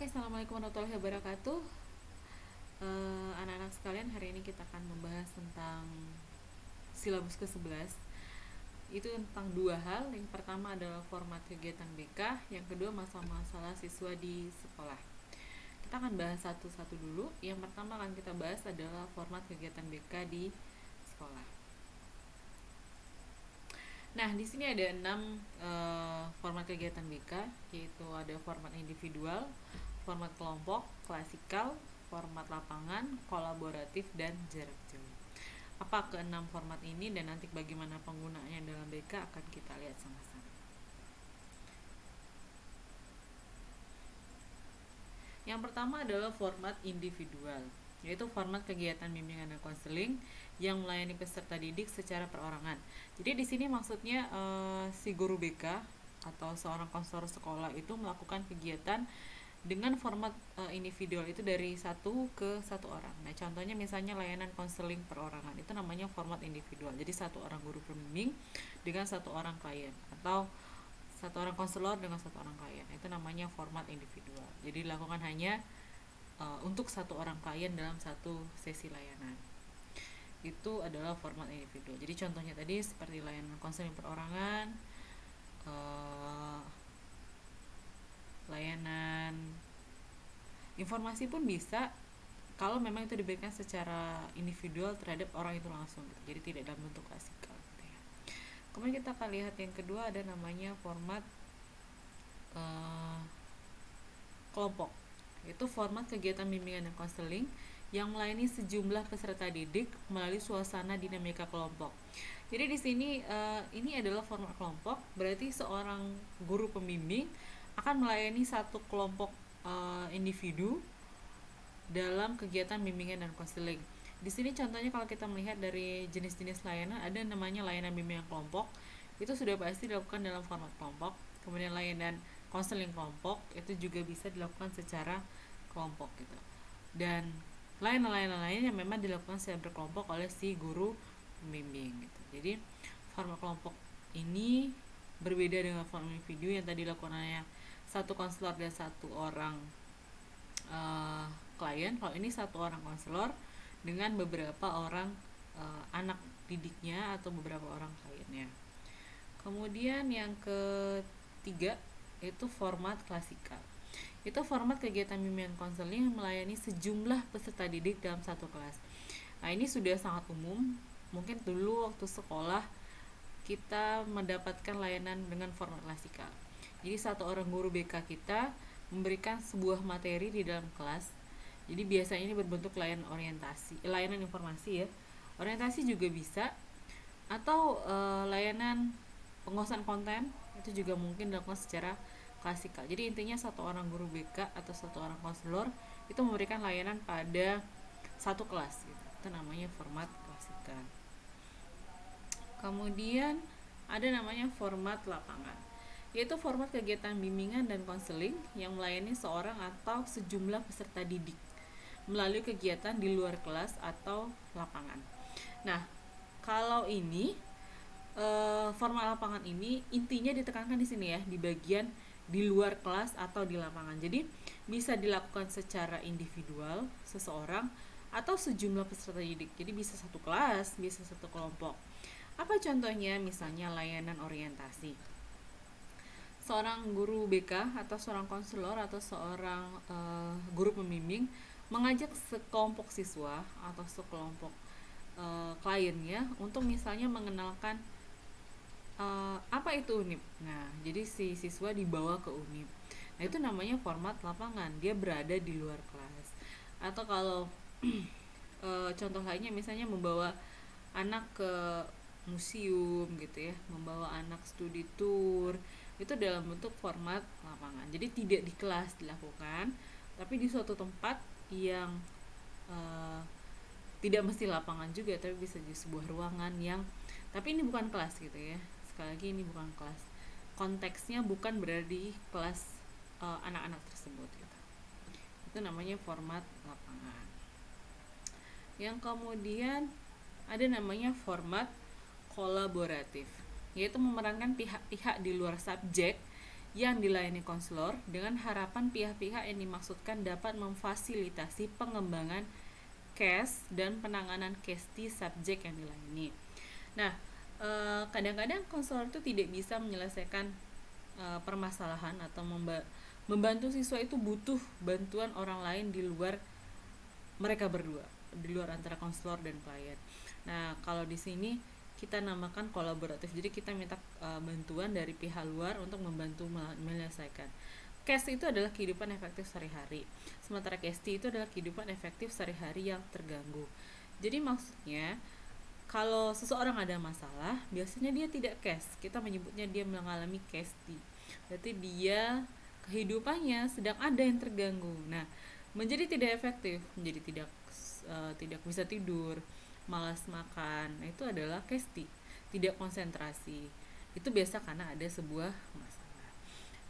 Assalamualaikum warahmatullahi wabarakatuh. Anak-anak sekalian, hari ini kita akan membahas tentang silabus ke-11. Itu tentang dua hal. Yang pertama adalah format kegiatan BK, yang kedua masalah-masalah siswa di sekolah. Kita akan bahas satu-satu dulu. Yang pertama akan kita bahas adalah format kegiatan BK di sekolah. Nah, di sini ada 6 format kegiatan BK, yaitu ada format individual, format kelompok, klasikal, format lapangan, kolaboratif, dan jarak jauh. Apa ke-6 format ini dan nanti bagaimana penggunaannya dalam BK akan kita lihat sama-sama. Yang pertama adalah format individual, yaitu format kegiatan bimbingan dan konseling yang melayani peserta didik secara perorangan. Jadi di sini maksudnya si guru BK atau seorang konselor sekolah itu melakukan kegiatan dengan format individual itu dari satu ke satu orang. Nah, contohnya misalnya layanan konseling perorangan itu namanya format individual. Jadi satu orang guru pembimbing dengan satu orang klien, atau satu orang konselor dengan satu orang klien. Itu namanya format individual. Jadi dilakukan hanya untuk satu orang klien dalam satu sesi layanan. Itu adalah format individual. Jadi contohnya tadi seperti layanan konseling perorangan, layanan informasi pun bisa kalau memang itu diberikan secara individual terhadap orang itu langsung gitu. Jadi tidak dalam bentuk klasikal gitu ya. Kemudian kita akan lihat yang kedua, ada namanya format kelompok. Itu format kegiatan bimbingan dan konseling yang melayani sejumlah peserta didik melalui suasana dinamika kelompok. Jadi di sini ini adalah format kelompok, berarti seorang guru pembimbing akan melayani satu kelompok individu dalam kegiatan bimbingan dan konseling. Di sini contohnya kalau kita melihat dari jenis-jenis layanan, ada namanya layanan bimbingan kelompok, itu sudah pasti dilakukan dalam format kelompok. Kemudian layanan konseling kelompok itu juga bisa dilakukan secara kelompok gitu. Dan layanan-layanan lain yang memang dilakukan secara berkelompok oleh si guru pembimbing gitu. Jadi format kelompok ini berbeda dengan format individu yang tadi dilakukan hanya satu konselor dan satu orang klien. Kalau ini satu orang konselor dengan beberapa orang anak didiknya atau beberapa orang kliennya. Kemudian yang ketiga itu format klasikal. Itu format kegiatan bimbingan konseling yang melayani sejumlah peserta didik dalam satu kelas. Nah, ini sudah sangat umum. Mungkin dulu waktu sekolah kita mendapatkan layanan dengan format klasikal. Jadi satu orang guru BK kita memberikan sebuah materi di dalam kelas. Jadi biasanya ini berbentuk layanan orientasi, layanan informasi ya. Orientasi juga bisa, atau layanan penguasaan konten itu juga mungkin dilakukan secara klasikal. Jadi intinya satu orang guru BK atau satu orang konselor itu memberikan layanan pada satu kelas gitu. Itu namanya format klasikal. Kemudian ada namanya format lapangan, yaitu format kegiatan bimbingan dan konseling yang melayani seorang atau sejumlah peserta didik melalui kegiatan di luar kelas atau lapangan. Nah, kalau ini format lapangan ini intinya ditekankan di sini ya, di bagian di luar kelas atau di lapangan. Jadi bisa dilakukan secara individual seseorang atau sejumlah peserta didik. Jadi bisa satu kelas, bisa satu kelompok. Apa contohnya? Misalnya layanan orientasi. Seorang guru BK atau seorang konselor atau seorang guru pembimbing mengajak sekelompok siswa atau sekelompok kliennya untuk misalnya mengenalkan apa itu UNIP. Nah, jadi si siswa dibawa ke UNIP. Nah, itu namanya format lapangan. Dia berada di luar kelas. Atau kalau contoh lainnya misalnya membawa anak ke museum gitu ya, membawa anak studi tour, itu dalam bentuk format lapangan. Jadi tidak di kelas dilakukan, tapi di suatu tempat yang tidak mesti lapangan juga, tapi bisa di sebuah ruangan yang, tapi ini bukan kelas gitu ya. Sekali lagi ini bukan kelas. Konteksnya bukan berada di kelas anak-anak tersebut gitu. Itu namanya format lapangan. Yang kemudian ada namanya format kolaboratif, yaitu memerankan pihak-pihak di luar subjek yang dilayani konselor dengan harapan pihak-pihak yang dimaksudkan dapat memfasilitasi pengembangan case dan penanganan case subjek yang dilayani. Nah, kadang-kadang konselor itu tidak bisa menyelesaikan permasalahan atau membantu siswa itu butuh bantuan orang lain di luar mereka berdua, di luar antara konselor dan klien. Nah, kalau di sini kita namakan kolaboratif. Jadi kita minta bantuan dari pihak luar untuk membantu menyelesaikan. Case itu adalah kehidupan efektif sehari-hari. Sementara case itu adalah kehidupan efektif sehari-hari yang terganggu. Jadi maksudnya kalau seseorang ada masalah, biasanya dia tidak case. Kita menyebutnya dia mengalami case. Berarti dia kehidupannya sedang ada yang terganggu. Nah, menjadi tidak efektif, menjadi tidak bisa tidur, malas makan, itu adalah case, tidak konsentrasi. Itu biasa karena ada sebuah masalah.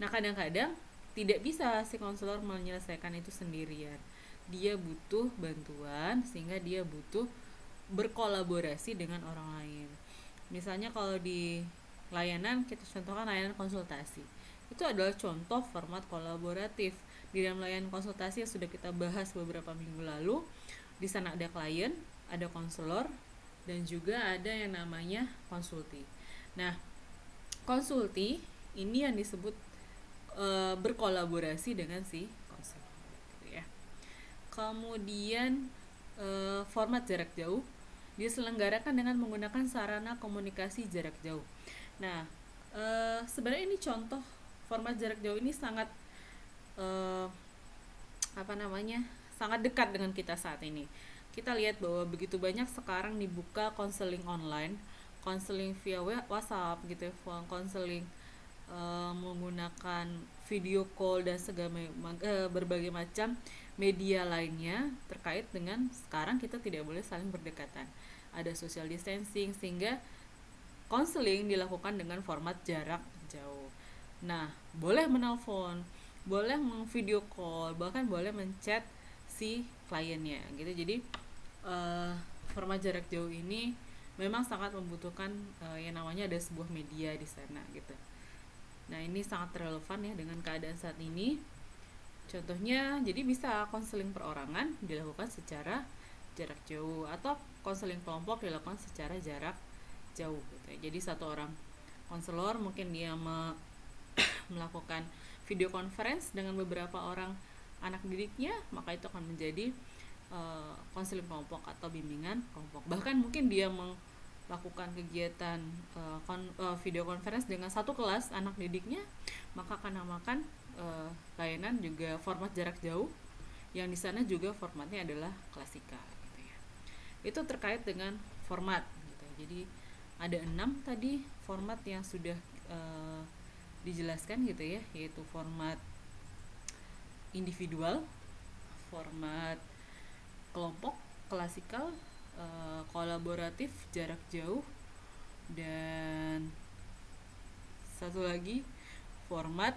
Nah, kadang-kadang tidak bisa si konselor menyelesaikan itu sendirian. Dia butuh bantuan sehingga dia butuh berkolaborasi dengan orang lain. Misalnya kalau di layanan, kita contohkan layanan konsultasi. Itu adalah contoh format kolaboratif. Di dalam layanan konsultasi yang sudah kita bahas beberapa minggu lalu, di sana ada klien, ada konselor, dan juga ada yang namanya konsulti. Nah, konsulti ini yang disebut berkolaborasi dengan si konselor, gitu ya. Kemudian format jarak jauh diselenggarakan dengan menggunakan sarana komunikasi jarak jauh. Nah, sebenarnya ini contoh format jarak jauh ini sangat sangat dekat dengan kita saat ini. Kita lihat bahwa begitu banyak sekarang dibuka konseling online, konseling via WhatsApp gitu, konseling menggunakan video call dan berbagai macam media lainnya terkait dengan sekarang kita tidak boleh saling berdekatan. Ada social distancing sehingga konseling dilakukan dengan format jarak jauh. Nah, boleh menelpon, boleh video call, bahkan boleh menchat si kliennya gitu. Jadi format jarak jauh ini memang sangat membutuhkan yang namanya ada sebuah media di sana gitu. Nah, ini sangat relevan ya dengan keadaan saat ini. Contohnya, jadi bisa konseling perorangan dilakukan secara jarak jauh atau konseling kelompok dilakukan secara jarak jauh gitu ya. Jadi satu orang konselor mungkin dia melakukan video conference dengan beberapa orang anak didiknya, maka itu akan menjadi konseling kelompok atau bimbingan kelompok. Bahkan mungkin dia melakukan kegiatan video conference dengan satu kelas anak didiknya, maka akan namakan layanan juga format jarak jauh, yang di sana juga formatnya adalah klasikal gitu ya. Itu terkait dengan format gitu ya. Jadi ada 6 tadi format yang sudah dijelaskan gitu ya, yaitu format individual, format kelompok, klasikal, kolaboratif, jarak jauh, dan satu lagi format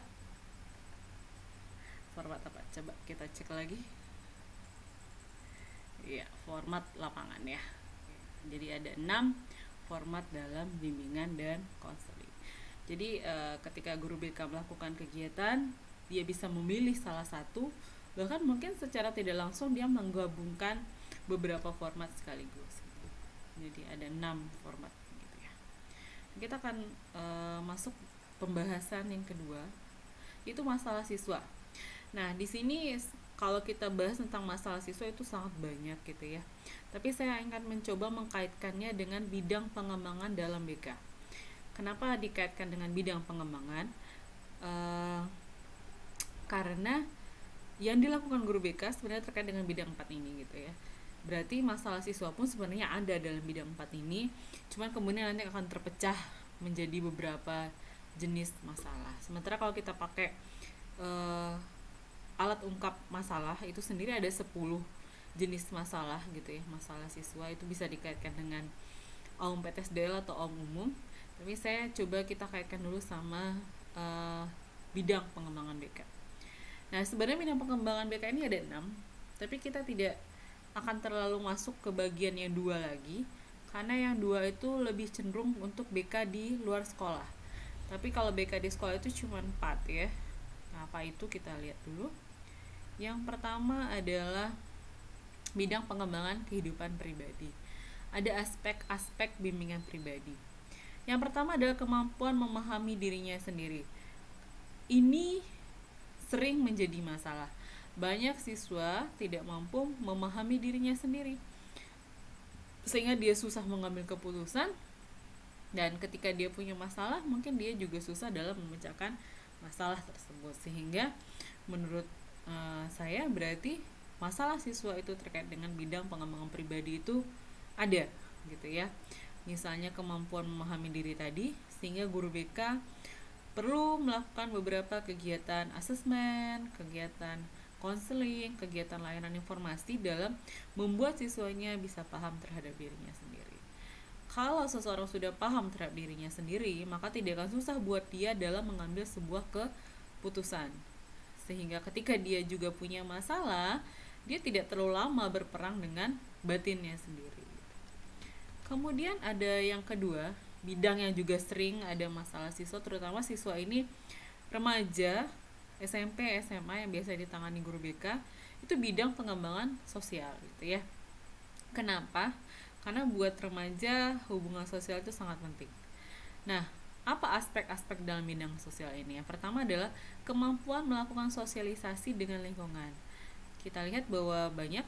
apa? Coba kita cek lagi. Ya, format lapangan ya. Jadi ada 6 format dalam bimbingan dan konseling. Jadi ketika guru BK melakukan kegiatan, dia bisa memilih salah satu, bahkan mungkin secara tidak langsung dia menggabungkan beberapa format sekaligus gitu. Jadi ada 6 format gitu ya. Kita akan masuk pembahasan yang kedua, itu masalah siswa. Nah, di sini kalau kita bahas tentang masalah siswa itu sangat banyak gitu ya. Tapi saya akan mencoba mengkaitkannya dengan bidang pengembangan dalam BK. Kenapa dikaitkan dengan bidang pengembangan? Karena yang dilakukan guru BK sebenarnya terkait dengan bidang 4 ini gitu ya. Berarti masalah siswa pun sebenarnya ada dalam bidang 4 ini, cuman kemudian nanti akan terpecah menjadi beberapa jenis masalah. Sementara kalau kita pakai alat ungkap masalah itu sendiri ada 10 jenis masalah gitu ya. Masalah siswa itu bisa dikaitkan dengan AUM PTSDL atau AUM umum. Tapi saya coba kita kaitkan dulu sama bidang pengembangan BK. Nah, sebenarnya bidang pengembangan BK ini ada 6, tapi kita tidak akan terlalu masuk ke bagian yang 2 lagi, karena yang 2 itu lebih cenderung untuk BK di luar sekolah. Tapi kalau BK di sekolah itu cuma 4 ya. Nah, apa itu kita lihat dulu. Yang pertama adalah bidang pengembangan kehidupan pribadi. Ada aspek-aspek bimbingan pribadi. Yang pertama adalah kemampuan memahami dirinya sendiri. Ini sering menjadi masalah. Banyak siswa tidak mampu memahami dirinya sendiri, sehingga dia susah mengambil keputusan, dan ketika dia punya masalah mungkin dia juga susah dalam memecahkan masalah tersebut. Sehingga menurut saya berarti masalah siswa itu terkait dengan bidang pengembangan pribadi itu ada gitu ya. Misalnya kemampuan memahami diri tadi, sehingga guru BK perlu melakukan beberapa kegiatan asesmen, kegiatan konseling, kegiatan layanan informasi dalam membuat siswanya bisa paham terhadap dirinya sendiri. Kalau seseorang sudah paham terhadap dirinya sendiri, maka tidak akan susah buat dia dalam mengambil sebuah keputusan. Sehingga ketika dia juga punya masalah, dia tidak terlalu lama berperang dengan batinnya sendiri. Kemudian ada yang kedua, bidang yang juga sering ada masalah siswa, terutama siswa ini remaja, SMP, SMA yang biasa ditangani guru BK, itu bidang pengembangan sosial gitu ya. Kenapa? Karena buat remaja hubungan sosial itu sangat penting. Nah, apa aspek-aspek dalam bidang sosial ini? Yang pertama adalah kemampuan melakukan sosialisasi dengan lingkungan. Kita lihat bahwa banyak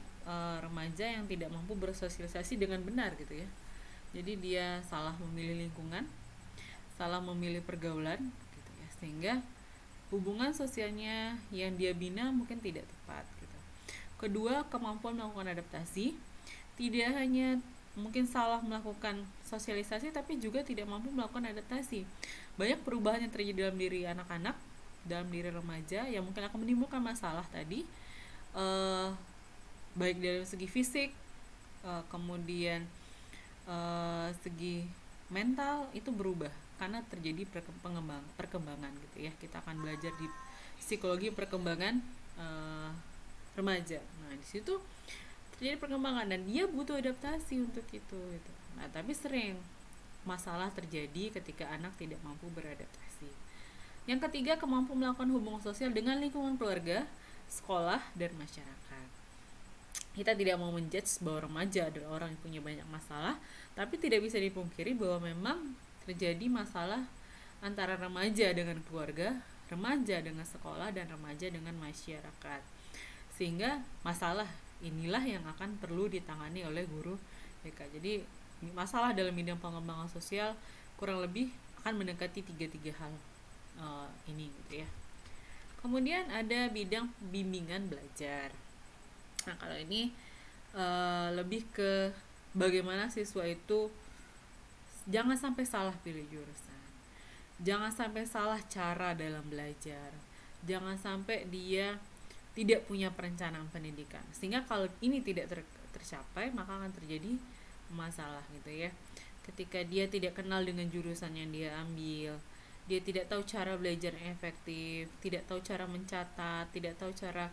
remaja yang tidak mampu bersosialisasi dengan benar gitu ya. Jadi dia salah memilih lingkungan, salah memilih pergaulan gitu ya, sehingga hubungan sosialnya yang dia bina mungkin tidak tepat gitu. Kedua, kemampuan melakukan adaptasi. Tidak hanya mungkin salah melakukan sosialisasi, tapi juga tidak mampu melakukan adaptasi. Banyak perubahan yang terjadi dalam diri anak-anak, dalam diri remaja yang mungkin akan menimbulkan masalah tadi, baik dari segi fisik, kemudian segi mental itu berubah karena terjadi perkembangan gitu ya. Kita akan belajar di psikologi perkembangan remaja. Nah, di situ terjadi perkembangan dan dia butuh adaptasi untuk itu gitu. Nah, tapi sering masalah terjadi ketika anak tidak mampu beradaptasi. Yang ketiga, kemampuan melakukan hubungan sosial dengan lingkungan keluarga, sekolah, dan masyarakat. Kita tidak mau menjudge bahwa remaja adalah orang yang punya banyak masalah, tapi tidak bisa dipungkiri bahwa memang terjadi masalah antara remaja dengan keluarga, remaja dengan sekolah, dan remaja dengan masyarakat. Sehingga masalah inilah yang akan perlu ditangani oleh guru BK. Jadi masalah dalam bidang pengembangan sosial kurang lebih akan mendekati tiga hal ini gitu ya. Kemudian ada bidang bimbingan belajar. Nah, kalau ini lebih ke bagaimana siswa itu jangan sampai salah pilih jurusan, jangan sampai salah cara dalam belajar, jangan sampai dia tidak punya perencanaan pendidikan, sehingga kalau ini tidak tercapai maka akan terjadi masalah gitu ya. Ketika dia tidak kenal dengan jurusan yang dia ambil, dia tidak tahu cara belajar yang efektif, tidak tahu cara mencatat, tidak tahu cara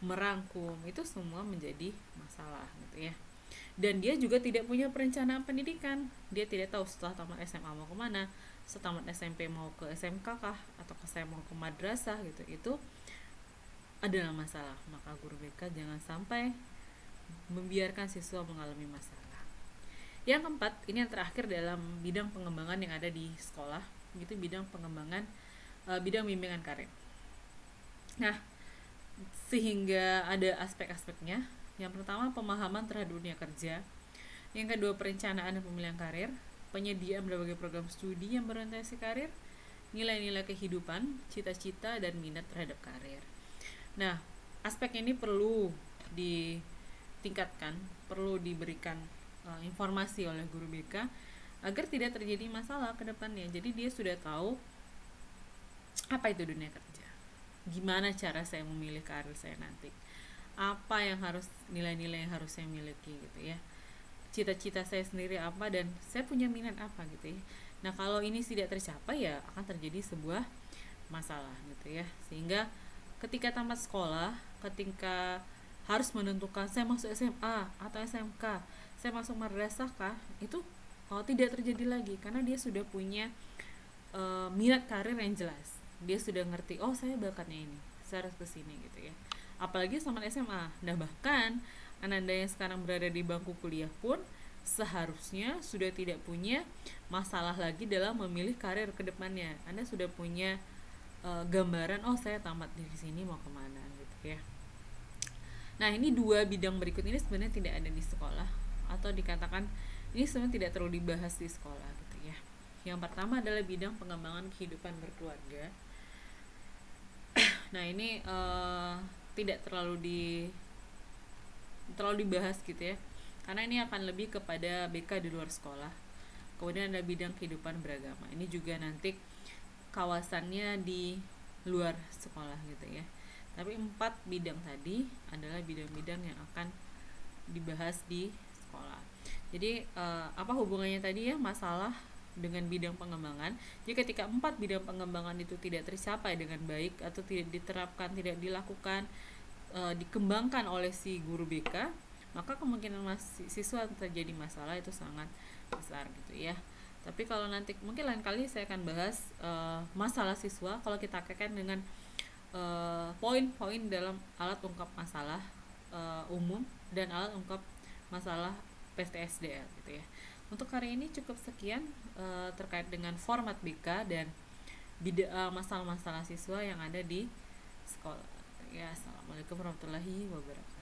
merangkum, itu semua menjadi masalah gitu ya. Dan dia juga tidak punya perencanaan pendidikan, dia tidak tahu setelah tamat SMA mau kemana, setelah tamat SMP mau ke SMK kah, atau saya mau ke madrasah gitu. Itu adalah masalah. Maka guru BK jangan sampai membiarkan siswa mengalami masalah. Yang keempat, ini yang terakhir dalam bidang pengembangan yang ada di sekolah, itu bidang pengembangan bidang bimbingan karir. Nah, sehingga ada aspek-aspeknya. Yang pertama, pemahaman terhadap dunia kerja. Yang kedua, perencanaan dan pemilihan karir, penyediaan berbagai program studi yang berorientasi karir, nilai-nilai kehidupan, cita-cita, dan minat terhadap karir. Nah, aspek ini perlu ditingkatkan, perlu diberikan informasi oleh guru BK agar tidak terjadi masalah ke depannya. Jadi dia sudah tahu apa itu dunia kerja, gimana cara saya memilih karir saya nanti, apa yang harus, nilai-nilai yang harus saya miliki gitu ya, cita-cita saya sendiri apa, dan saya punya minat apa gitu ya. Nah, kalau ini tidak tercapai ya akan terjadi sebuah masalah gitu ya. Sehingga ketika tamat sekolah, ketika harus menentukan saya masuk SMA atau SMK, saya masuk madrasah kah, itu tidak terjadi lagi karena dia sudah punya minat karir yang jelas. Dia sudah ngerti, oh saya bakatnya ini, saya harus kesini gitu ya. Apalagi sama SMA. Nah bahkan Ananda yang sekarang berada di bangku kuliah pun seharusnya sudah tidak punya masalah lagi dalam memilih karir ke depannya. Anda sudah punya gambaran, oh saya tamat di sini mau kemana gitu ya. Nah ini dua bidang berikut ini sebenarnya tidak ada di sekolah, atau dikatakan ini sebenarnya tidak terlalu dibahas di sekolah gitu ya. Yang pertama adalah bidang pengembangan kehidupan berkeluarga. Nah ini tidak terlalu dibahas gitu ya, karena ini akan lebih kepada BK di luar sekolah. Kemudian ada bidang kehidupan beragama, ini juga nanti kawasannya di luar sekolah gitu ya. Tapi 4 bidang tadi adalah bidang-bidang yang akan dibahas di sekolah. Jadi apa hubungannya tadi ya masalah dengan bidang pengembangan? Jadi ketika 4 bidang pengembangan itu tidak tercapai dengan baik atau tidak diterapkan, tidak dilakukan, dikembangkan oleh si guru BK, maka kemungkinan siswa terjadi masalah itu sangat besar gitu ya. Tapi kalau nanti mungkin lain kali saya akan bahas masalah siswa kalau kita kaitkan dengan poin-poin dalam alat ungkap masalah umum dan alat ungkap masalah PTSDL gitu ya. Untuk hari ini cukup sekian terkait dengan format BK dan masalah-masalah siswa yang ada di sekolah. Ya, assalamualaikum warahmatullahi wabarakatuh.